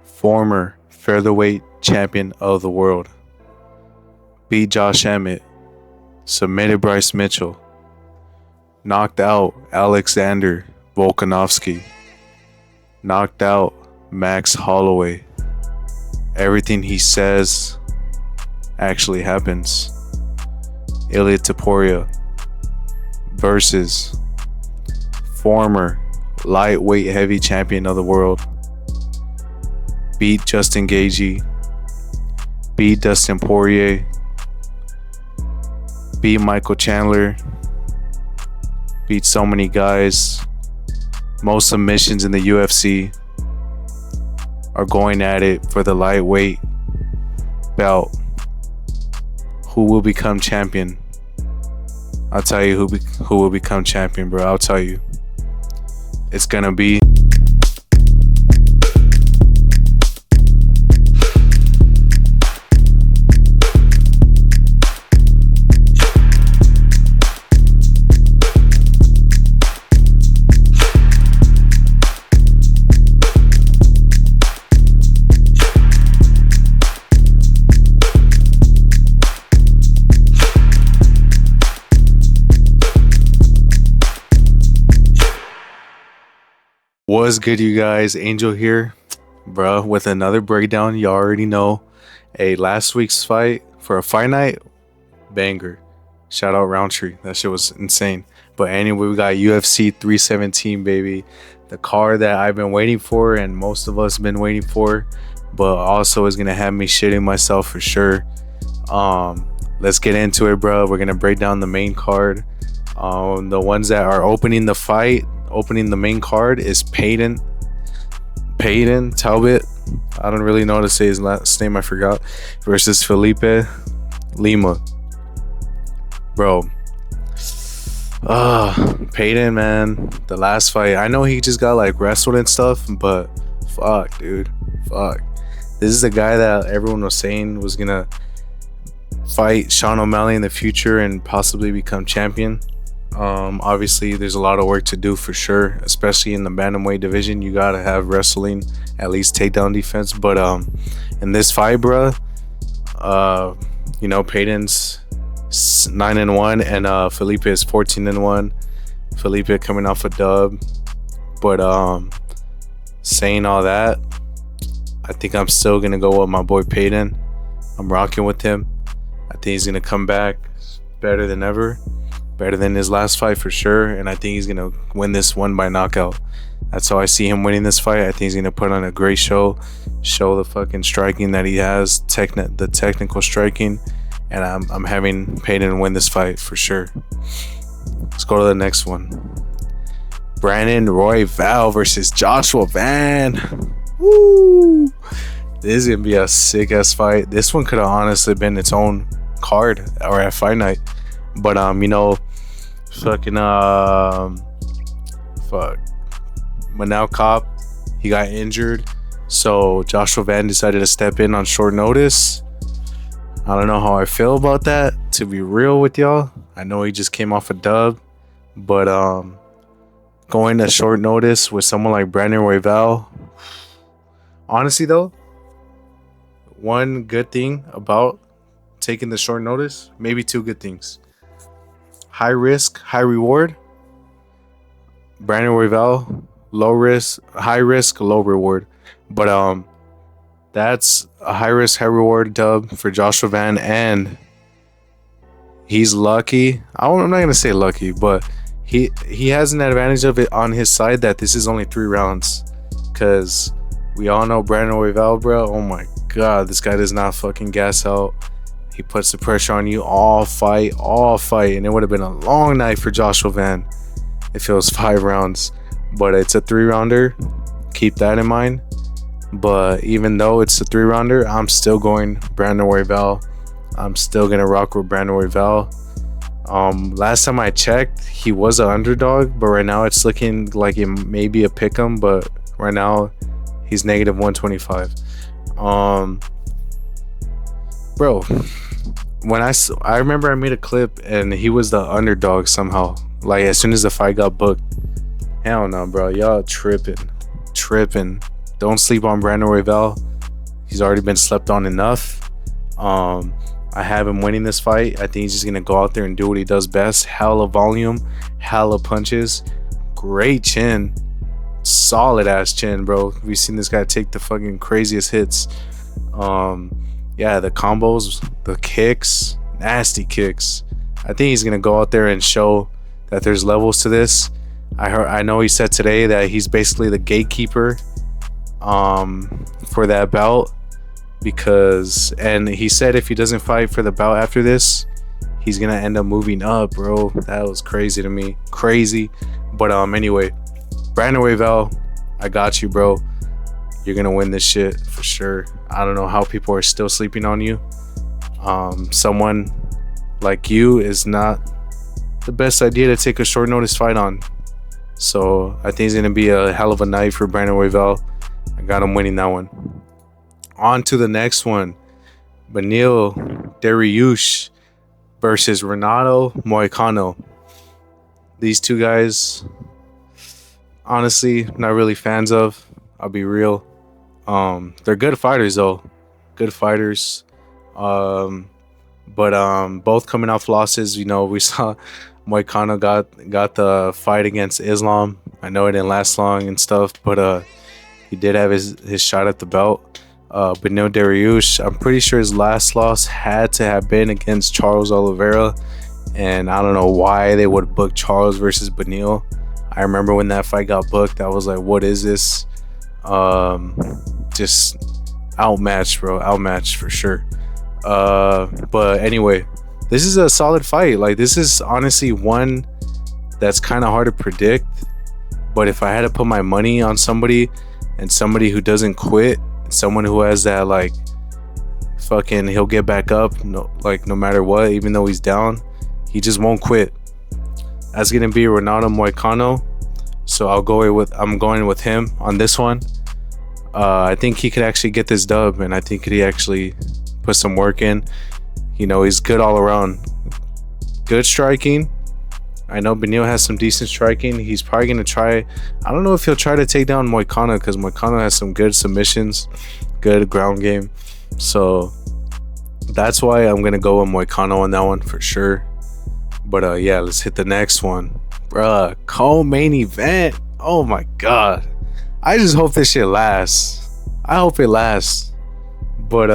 former featherweight champion of the world, beat Josh Emmett, submitted Bryce Mitchell, knocked out Alexander Volkanovski, knocked out Max Holloway. Everything he says actually happens. Ilia Topuria versus former lightweight heavy champion of the world, beat Justin Gaethje, beat Dustin Poirier, beat Michael Chandler, beat so many guys. Most submissions in the UFC, are going at it for the lightweight belt. Who will become champion? I'll tell you who will become champion, bro. I'll tell you. It's gonna be What's good, you guys? Angel here, bro, with another breakdown. You already know. Last week's fight for a fight night, banger. Shout out Roundtree. That shit was insane. But anyway, we got UFC 317, baby. The card that I've been waiting for, and most of us been waiting for, but also is gonna have me shitting myself for sure. Let's get into it, bro. We're gonna break down the main card. The ones that are opening the main card is Payton Talbot. I don't really know how to say his last name, I forgot. Versus Felipe Lima. Bro. Payton, man. The last fight. I know he just got like wrestled and stuff, but fuck, dude. Fuck. This is the guy that everyone was saying was gonna fight Sean O'Malley in the future and possibly become champion. Obviously there's a lot of work to do for sure, especially in the bantamweight division. You gotta have wrestling, at least takedown defense. But in this fight, bruh, Payton's 9-1 and Felipe is 14-1. Felipe coming off a dub. But saying all that, I think I'm still gonna go with my boy Payton. I'm rocking with him. I think he's gonna come back better than ever. Better than his last fight for sure, and I think he's gonna win this one by knockout. That's how I see him winning this fight. I think he's gonna put on a great show the fucking striking that he has, the technical striking, and I'm having Payton win this fight for sure. Let's go to the next one. Brandon Royval versus Joshua Van. Woo! This is gonna be a sick ass fight. This one could have honestly been its own card or at fight night. But Manel Cop, he got injured, so Joshua Van decided to step in on short notice. I don't know how I feel about that, to be real with y'all. I know he just came off a dub, but going to short notice with someone like Brandon Royval, honestly though, one good thing about taking the short notice, maybe two good things. High risk, high reward. Brandon Royval, high risk, low reward. But that's a high risk, high reward dub for Joshua Van, and he's lucky. I'm not gonna say lucky, but he has an advantage of it on his side that this is only 3 rounds. Cause we all know Brandon Royval, bro. Oh my god, this guy does not fucking gas out. He puts the pressure on you all fight, and it would have been a long night for Joshua Van if it was 5 rounds. But it's a 3-rounder. Keep that in mind. But even though it's a 3-rounder, I'm still going Brandon Royval. I'm still gonna rock with Brandon Royval. Last time I checked, he was an underdog, but right now it's looking like it may be a pick'em. But right now, he's negative 125. Bro, when I remember I made a clip and he was the underdog somehow. Like as soon as the fight got booked. Hell no, bro. Y'all tripping. Don't sleep on Brandon Royval. He's already been slept on enough. I have him winning this fight. I think he's just gonna go out there and do what he does best. Hella volume, hella punches, great chin, solid ass chin, bro. We've seen this guy take the fucking craziest hits. Yeah, the combos, the kicks, nasty kicks. I think he's gonna go out there and show that there's levels to this. I know he said today that he's basically the gatekeeper for that bout, and he said if he doesn't fight for the bout after this, he's gonna end up moving up, bro. That was crazy to me, crazy. But anyway, Brandon Royval, I got you, bro. You're gonna win this shit for sure. I don't know how people are still sleeping on you. Someone like you is not the best idea to take a short notice fight on. So I think it's gonna be a hell of a night for Brandon Royval. I got him winning that one. On to the next one. Beneil Dariush versus Renato Moicano. These two guys, honestly, not really fans of. I'll be real. They're good fighters though. Good fighters. But both coming off losses. You know, we saw Moicano got the fight against Islam. I know it didn't last long and stuff, but he did have his shot at the belt. Beneil Dariush, I'm pretty sure his last loss had to have been against Charles Oliveira, and I don't know why they would book Charles versus Beneil. I remember when that fight got booked, I was like, what is this? Just outmatched, bro. Outmatched for sure. But anyway, this is a solid fight. Like, this is honestly one that's kind of hard to predict, but if I had to put my money on somebody, and somebody who doesn't quit, someone who has that, like, fucking he'll get back up, no matter what, even though he's down, he just won't quit, that's gonna be Renato Moicano. So I'm going with him on this one. I think he could actually get this dub, and I think he actually put some work in. You know, he's good all around. Good striking. I know Beneil has some decent striking. He's probably going to try. I don't know if he'll try to take down Moicano, because Moicano has some good submissions, good ground game. So that's why I'm going to go with Moicano on that one for sure. But yeah, let's hit the next one. Bruh, co-main event. Oh my God. I just hope this shit lasts. I hope it lasts. But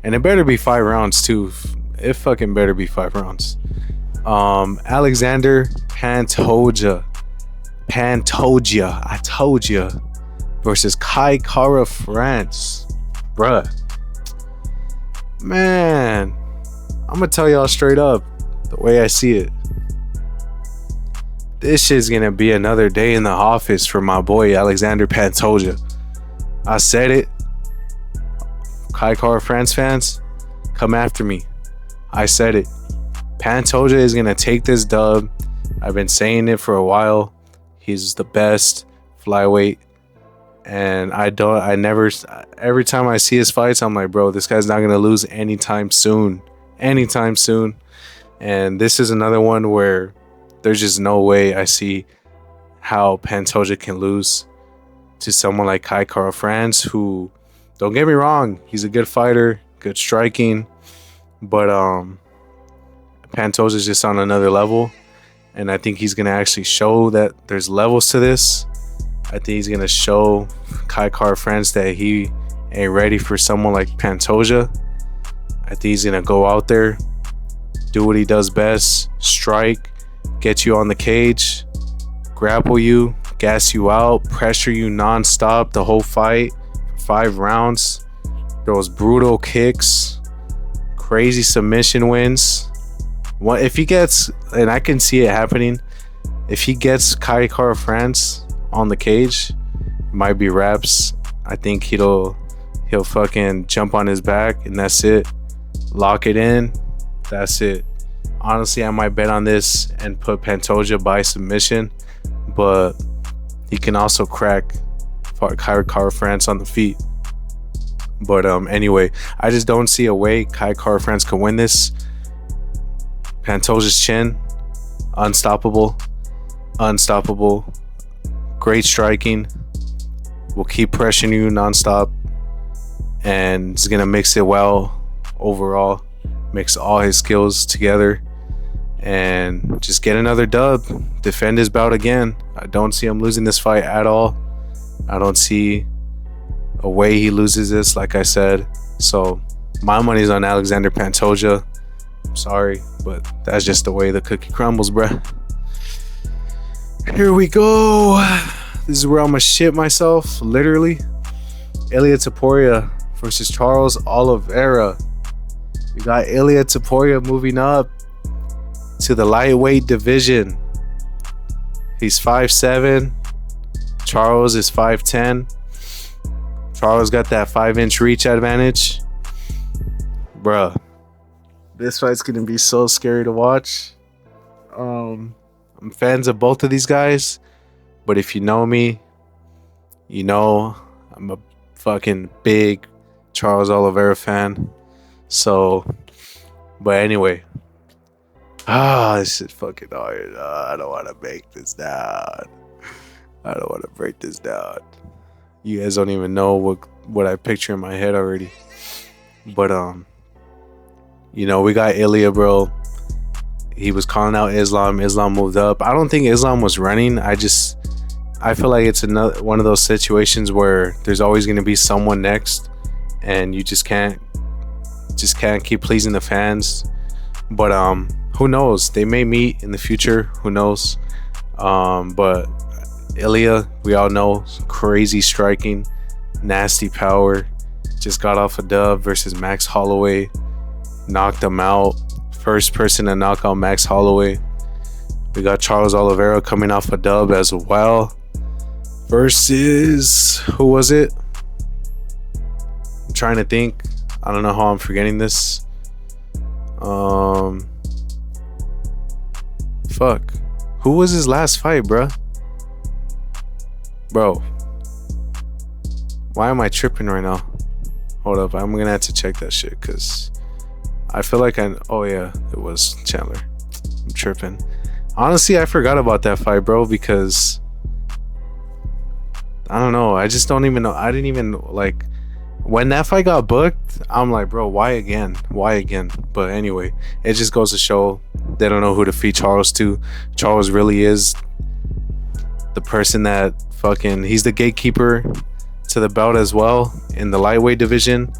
and it better be 5 rounds too. It fucking better be 5 rounds. Alexander Pantoja, I told ya, versus Kai Kara France. Bruh, man, I'm gonna tell y'all straight up the way I see it. This shit's gonna be another day in the office for my boy Alexander Pantoja. I said it. Kai Kara France fans, come after me. I said it. Pantoja is gonna take this dub. I've been saying it for a while. He's the best flyweight, and every time I see his fights, I'm like, bro, this guy's not gonna lose anytime soon. And this is another one where there's just no way I see how Pantoja can lose to someone like Kai Kara France, who, don't get me wrong, he's a good fighter, good striking, but Pantoja's just on another level, and I think he's gonna actually show that there's levels to this. I think he's gonna show Kai Kara France that he ain't ready for someone like Pantoja. I think he's gonna go out there, do what he does best, strike, get you on the cage, grapple you, gas you out, pressure you non-stop the whole fight, 5 rounds, those brutal kicks, crazy submission wins. What if he gets, and I can see it happening, if he gets Kai Kara France on the cage, it might be wraps. I think he'll fucking jump on his back, and that's it. Lock it in. That's it. Honestly, I might bet on this and put Pantoja by submission, but he can also crack Kai Kara France on the feet. But anyway, I just don't see a way Kai Kara France could win this. Pantoja's chin, unstoppable, great striking, will keep pressuring you nonstop, and he's gonna mix it well overall, mix all his skills together, and just get another dub, defend his bout again. I don't see him losing this fight at all. I don't see a way he loses this, like I said. So my money's on Alexander Pantoja. I'm sorry, but that's just the way the cookie crumbles, bruh. Here we go. This is where I'm gonna shit myself, literally. Ilia Topuria versus Charles Oliveira. We got Ilia Topuria moving up to the lightweight division. He's 5'7". Charles is 5'10". Charles got that 5-inch reach advantage. Bruh, this fight's gonna be so scary to watch. I'm fans of both of these guys, but if you know me, you know I'm a fucking big Charles Oliveira fan. So, but anyway, this is fucking hard. I don't want to break this down. You guys don't even know what I picture in my head already. But you know, we got Ilia, bro. He was calling out Islam. Islam moved up. I don't think Islam was running. I feel like it's another one of those situations where there's always going to be someone next, and you just can't keep pleasing the fans. But who knows? They may meet in the future. Who knows? But Ilia, we all know, crazy striking, nasty power. Just got off a dub versus Max Holloway. Knocked him out. First person to knock out Max Holloway. We got Charles Oliveira coming off a dub as well. Versus, who was it? I'm trying to think. I don't know how I'm forgetting this. Fuck. Who was his last fight, bruh? Bro. Why am I tripping right now? Hold up. I'm gonna have to check that shit, because I feel like oh yeah, it was Chandler. I'm tripping. Honestly, I forgot about that fight, bro, because I don't know. I just don't even know. I didn't even, like, when that fight got booked, I'm like, bro, why again? Why again? But anyway, it just goes to show they don't know who to feed Charles to. Charles really is the person that he's the gatekeeper to the belt as well in the lightweight division.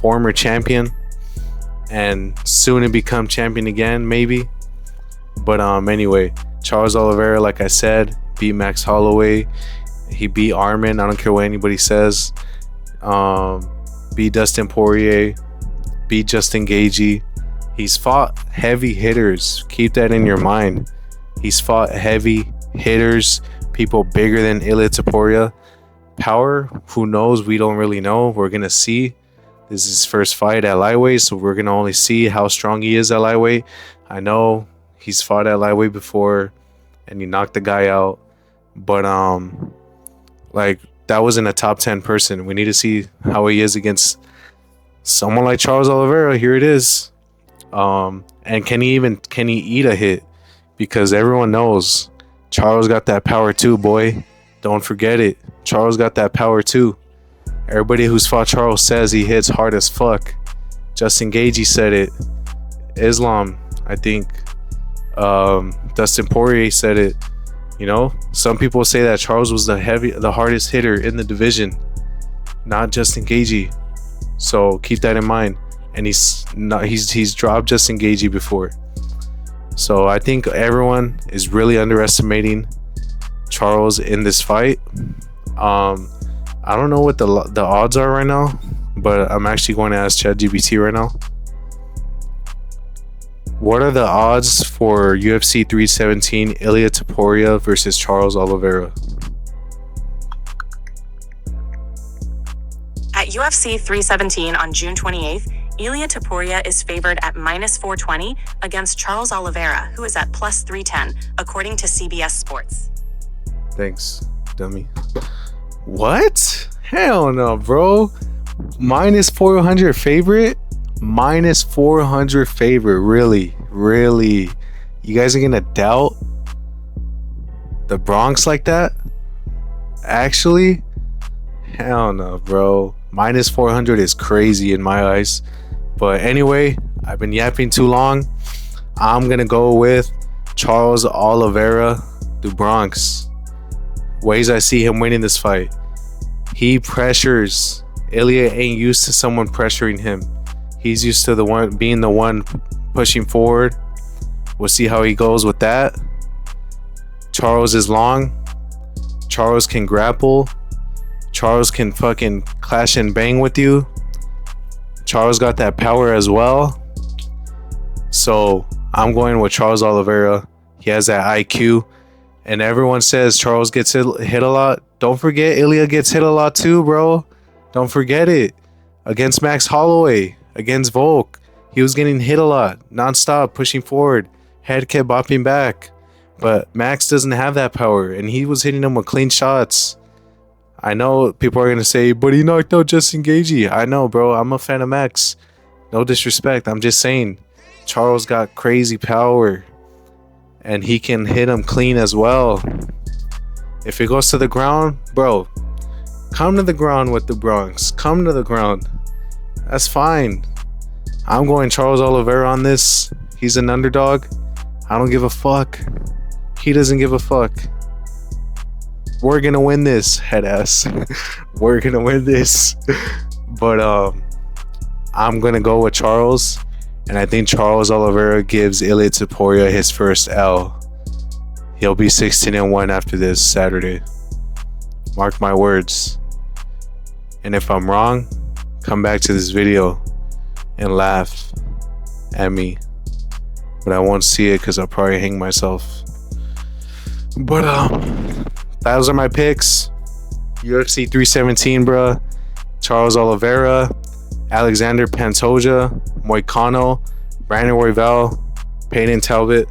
Former champion. And soon to become champion again, maybe. But anyway, Charles Oliveira, like I said, beat Max Holloway. He beat Armin. I don't care what anybody says. Beat Dustin Poirier. Beat Justin Gaethje. He's fought heavy hitters. Keep that in your mind. He's fought heavy hitters, people bigger than Ilia Topuria. Power, who knows? We don't really know. We're gonna see. This is his first fight at lightweight, so we're gonna only see how strong he is at lightweight. I know he's fought at lightweight before, and he knocked the guy out. But like, that wasn't a top 10 person. We need to see how he is against someone like Charles Oliveira. Here it is. And can he eat a hit? Because everyone knows Charles got that power too, boy. Don't forget it. Charles got that power too. Everybody who's fought Charles says he hits hard as fuck. Justin Gaethje said it. Islam, I think. Dustin Poirier said it. You know, some people say that Charles was the hardest hitter in the division, not Justin Gaethje. So keep that in mind. And he's dropped Justin Gaethje before. So I think everyone is really underestimating Charles in this fight. I don't know what the odds are right now, but I'm actually going to ask ChatGPT right now. What are the odds for UFC 317 Ilia Topuria versus Charles Oliveira? At UFC 317 on June 28th, Ilia Topuria is favored at -420 against Charles Oliveira, who is at +310, according to CBS Sports. Thanks, dummy. What? Hell no, bro. -400 favorite? -400 favorite. Really? You guys are gonna doubt the Bronx like that? Actually? Hell no, bro. Minus 400 is crazy in my eyes. But anyway, I've been yapping too long. I'm going to go with Charles Oliveira du Bronx. Ways I see him winning this fight. He pressures. Ilya ain't used to someone pressuring him. He's used to being the one pushing forward. We'll see how he goes with that. Charles is long. Charles can grapple. Charles can fucking clash and bang with you. Charles got that power as well. So I'm going with Charles Oliveira. He has that IQ. And everyone says Charles gets hit a lot. Don't forget Ilya gets hit a lot too, bro. Don't forget it. Against Max Holloway. Against Volk. He was getting hit a lot. Non-stop. Pushing forward. Head kept bopping back. But Max doesn't have that power. And he was hitting him with clean shots. I know people are going to say, but he knocked out Justin Gaethje. I know, bro. I'm a fan of Max. No disrespect. I'm just saying. Charles got crazy power. And he can hit him clean as well. If it goes to the ground, bro, come to the ground with the Bronx. Come to the ground. That's fine. I'm going Charles Oliveira on this. He's an underdog. I don't give a fuck. He doesn't give a fuck. We're gonna win this, head ass. We're gonna win this. But I'm gonna go with Charles, and I think Charles Oliveira gives Ilya Topuria his first L. He'll be 16-1 after this Saturday. Mark my words. And if I'm wrong, come back to this video and laugh at me. But I won't see it because I'll probably hang myself. But those are my picks. UFC 317, bruh. Charles Oliveira, Alexander Pantoja, Moicano, Brandon Royval, Peyton Talbot.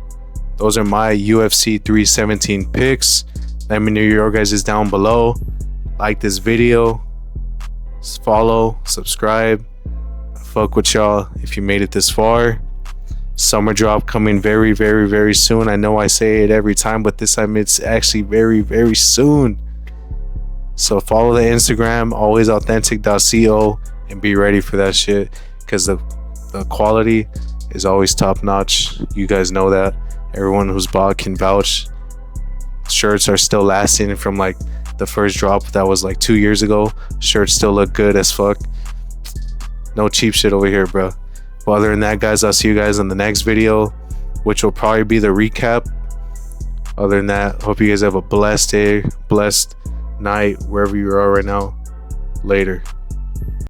Those are my UFC 317 picks. Let me know your guys' down below. Like this video. Follow, subscribe. Fuck with y'all if you made it this far. Summer drop coming very, very, very soon. I know I say it every time, but this time it's actually very, very soon. So follow the Instagram, alwaysauthentic.co, and be ready for that shit, because the quality is always top notch. You guys know that. Everyone who's bought can vouch. Shirts are still lasting from like the first drop that was like 2 years ago. Shirts still look good as fuck. No cheap shit over here, bro. But other than that, guys, I'll see you guys in the next video, which will probably be the recap. Other than that, hope you guys have a blessed day, blessed night, wherever you are right now. Later.